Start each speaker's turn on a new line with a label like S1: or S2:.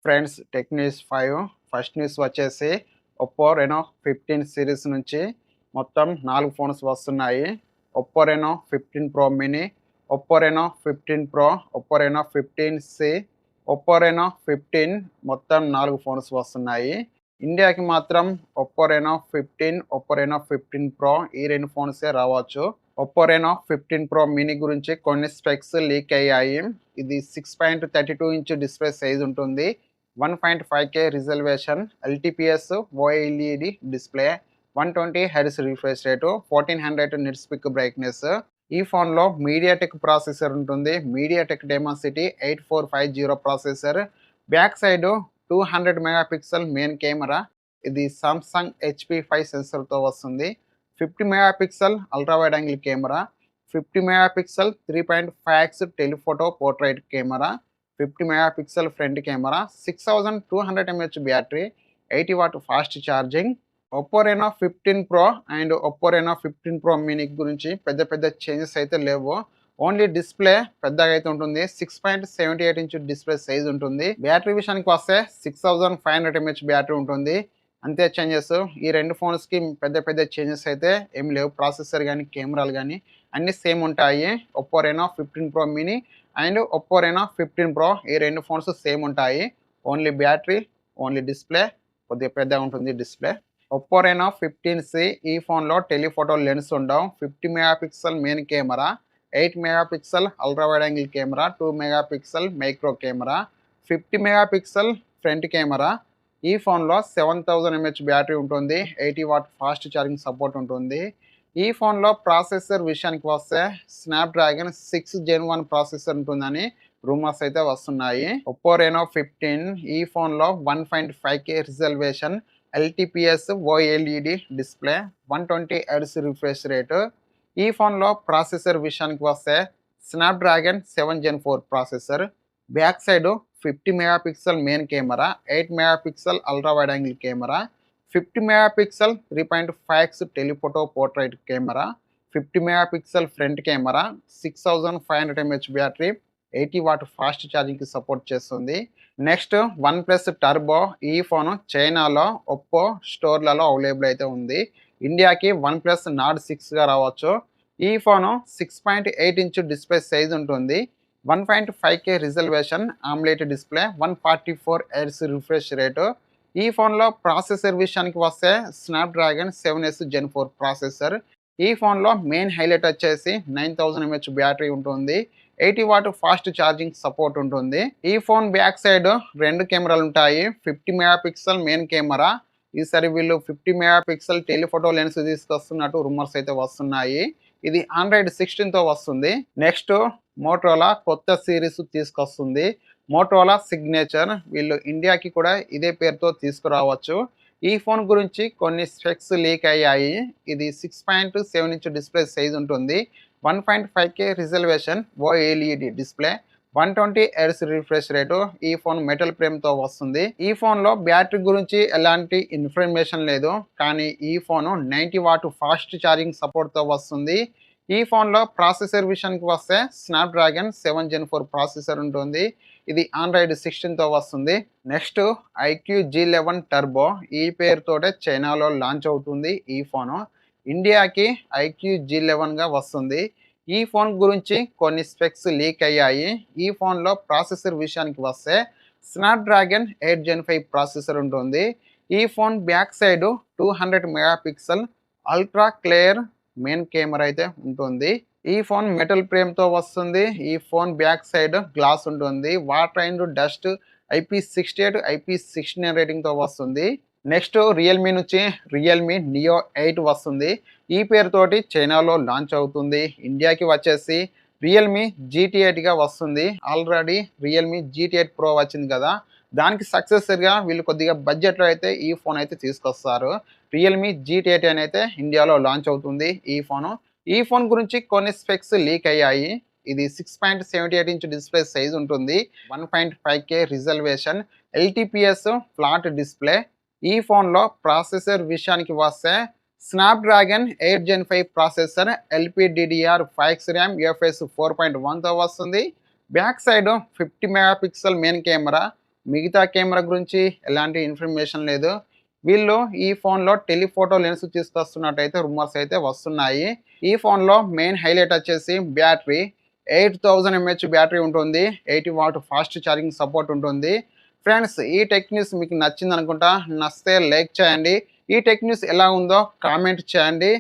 S1: Friends tech news 5 first news వచ్చేసి Oppo Reno 15 series నుంచి మొత్తం 4 ఫోన్స్ వస్తున్నాయి. Oppo Reno 15 pro mini, Oppo Reno 15 pro, Oppo Reno 15 C, Oppo Reno 15 మొత్తం 4 phones వస్తున్నాయి. ఇండియాకి మాత్రం Oppo Reno 15, Oppo Reno 15 pro ఈ 2 ఫోన్సే రావచ్చు. ఒప్పో రెనో 15 ప్రో మినీ గురించి కొన్ని స్పెక్స్ లీక్ అయ్యాయి. ఇది 6.32 ఇంచ్ డిస్ప్లే సైజ్ ఉంటుంది. 1.5K resolution, LTPS OLED display, 120 hertz refresh rate, 1400 nits peak brightness. ఈ ఫోన్లో మీడియాటెక్ ప్రాసెసర్ ఉంటుంది. MediaTek Dimensity 8450 processor. Back side 200 megapixel main camera. ఇది సామ్సంగ్ HP5 సెన్సర్తో వస్తుంది. 50 megapixel ultra wide angle camera, 50 megapixel 3.5x telephoto portrait camera, 50 megapixel front camera, 6200 mAh battery, 80 watt fast charging. Oppo Reno 15 pro and Oppo Reno 15 pro mini గురించి పెద్ద changes అయితే లేవు. Only display పెద్దగా అయితే ఉంటుంది. 6.78 inch display size ఉంటుంది. Battery విషయానికి వస్తే 6500 mAh బ్యాటరీ ఉంటుంది. అంతే చేంజెస్. ఈ 2 ఫోన్స్కి పెద్ద చేంజెస్ అయితే ఏం లేవు. ప్రాసెసర్ కానీ కెమెరాలు కానీ అన్నీ సేమ్ ఉంటాయి. Oppo Reno 15 pro mini and Oppo Reno 15 pro ఈ 2 ఫోన్స్ సేమ్ ఉంటాయి. ఓన్లీ బ్యాటరీ, ఓన్లీ డిస్ప్లే కొద్దిగా పెద్దగా ఉంటుంది డిస్ప్లే. ఒప్పో రెనో 15సి ఈ ఫోన్లో టెలిఫోటో లెన్స్ ఉండవు. 50 megapixel main camera, 8 megapixel ultra wide angle camera, 2 megapixel micro camera, 50 megapixel front camera. ఈ ఫోన్లో 7000 mAh బ్యాటరీ ఉంటుంది. 80 వాట్ ఫాస్ట్ ఛార్జింగ్ సపోర్ట్ ఉంటుంది. ఈ ఫోన్లో ప్రాసెసర్ విషయానికి వస్తే స్నాప్డ్రాగన్ 6 Gen 1 ప్రాసెసర్ ఉంటుందని రూమర్స్ అయితే వస్తున్నాయి. ఒప్పో రెనో 15 ఈ ఫోన్లో 1.5K resolution, LTPS OLED display, 120 hertz refresh rate. ఈ ఫోన్లో ప్రాసెసర్ విషయానికి వస్తే Snapdragon 7 Gen 4 processor. Back side 50 megapixel main camera, 8 megapixel ultra wide angle camera, 50 megapixel 3.5x telephoto portrait camera, 50 megapixel front camera, 6500 mAh battery, 80 watt fast ఛార్జింగ్కి support చేస్తుంది. Next OnePlus turbo. ఈ phone చైనాలో Oppo స్టోర్లలో available అయితే ఉంది. ఇండియాకి OnePlus Nord 6గా రావచ్చు. ఈ phone 6.8 inch display size ఉంటుంది. 1.5K resolution, omelette display, 144 hertz refresh rate. ఈ ఫోన్లో ప్రాసెసర్ విషయానికి వస్తే స్నాప్డ్రాగన్ 7S Gen 4 ప్రాసెసర్. ఈ ఫోన్లో మెయిన్ హైలైట్ వచ్చేసి 9000 mAh బ్యాటరీ ఉంటుంది. 80 వాట్ ఫాస్ట్ ఛార్జింగ్ సపోర్ట్ ఉంటుంది. ఈ ఫోన్ బ్యాక్ సైడ్ 2 కెమెరాలు ఉంటాయి. 50 మెగాపిక్సెల్ మెయిన్ కెమెరా. ఈసారి వీళ్ళు 50 మెగాపిక్సెల్ టెలిఫోటో లెన్స్ తీసుకొస్తున్నట్టు రూమర్స్ అయితే వస్తున్నాయి. ఇది ఆండ్రాయిడ్ 16తో వస్తుంది. నెక్స్ట్ మోటరోలా కొత్త సిరీస్ తీసుకొస్తుంది. Motorola signature. వీళ్ళు ఇండియాకి కూడా ఇదే పేరుతో తీసుకురావచ్చు. ఈ ఫోన్ గురించి కొన్ని స్పెక్స్ లీక్ అయ్యాయి. ఇది 6.7 ఇంచ్ డిస్ప్లే సైజ్ ఉంటుంది. 1.5K resolution OLED display, 120 hertz refresh rate. ఈ ఫోన్ మెటల్ ఫ్రేమ్తో వస్తుంది. ఈ ఫోన్లో బ్యాటరీ గురించి ఎలాంటి ఇన్ఫర్మేషన్ లేదు, కానీ ఈ ఫోను 90 వాట్ ఫాస్ట్ ఛార్జింగ్ సపోర్ట్తో వస్తుంది. ఈ ఫోన్లో ప్రాసెసర్ విషయానికి వస్తే స్నాప్డ్రాగన్ 7 Gen 4 ప్రాసెసర్ ఉంటుంది. ఇది ఆండ్రాయిడ్ 16తో వస్తుంది. Next IQ G11 turbo. ఈ పేరుతోటే చైనాలో లాంచ్ అవుతుంది ఈ ఫోను. ఇండియాకి IQ G11గా వస్తుంది. ఈ ఫోన్ గురించి కొన్ని స్పెక్స్ లీక్ అయ్యాయి. ఈ ఫోన్లో ప్రాసెసర్ విషయానికి వస్తే స్నాప్డ్రాగన్ 8 Gen 5 ప్రాసెసర్ ఉంటుంది. ఈ phone back side 200 megapixel ultra clear main camera అయితే ఉంటుంది. ఈ ఫోన్ మెటల్ ఫ్రేమ్తో వస్తుంది. ఈ ఫోన్ బ్యాక్ సైడ్ గ్లాస్ ఉంటుంది. Water and dust IP68, IP69 రేటింగ్తో వస్తుంది. నెక్స్ట్ రియల్మీ నుంచి రియల్మీ నియో 8 వస్తుంది. ఈ పేరుతోటి చైనాలో లాంచ్ అవుతుంది. ఇండియాకి వచ్చేసి రియల్మీ GT8గా వస్తుంది. ఆల్రెడీ రియల్మీ GT8 ప్రో వచ్చింది కదా, దానికి సక్సెసర్గా వీళ్ళు కొద్దిగా బడ్జెట్లో అయితే ఈ ఫోన్ అయితే తీసుకొస్తారు. రియల్మీ GT8 అని అయితే ఇండియాలో లాంచ్ అవుతుంది ఈ ఫోను. ఈ ఫోన్ గురించి కొన్ని స్పెక్స్ లీక్ అయ్యాయి. ఇది 6.78 ఇంచ్ డిస్ప్లే సైజ్ ఉంటుంది. 1.5K resolution, LTPS flat display. ఈ ఫోన్లో ప్రాసెసర్ విషయానికి వస్తే Snapdragon 8 Gen 5 processor, LPDDR5X RAM, UFS 4.1తో వస్తుంది. Back side 50 megapixel main camera, మిగతా కెమెరా గురించి ఎలాంటి ఇన్ఫర్మేషన్ లేదు. వీళ్ళు ఈ ఫోన్‌లో టెలిఫోటో లెన్స్ తీసుకొస్తున్నట్టయితే రూమర్స్ అయితే వస్తున్నాయి. ఈ ఫోన్‌లో మెయిన్ హైలైట్ వచ్చేసి బ్యాటరీ. 8000 ఎంహెచ్ బ్యాటరీ ఉంటుంది. 80 వాట్ ఫాస్ట్ ఛార్జింగ్ సపోర్ట్ ఉంటుంది. ఫ్రెండ్స్, ఈ టెక్ న్యూస్ మీకు నచ్చిందనుకుంటా. నచ్చితే లైక్ చేయండి. ఈ టెక్ న్యూస్ ఎలా ఉందో కామెంట్ చేయండి.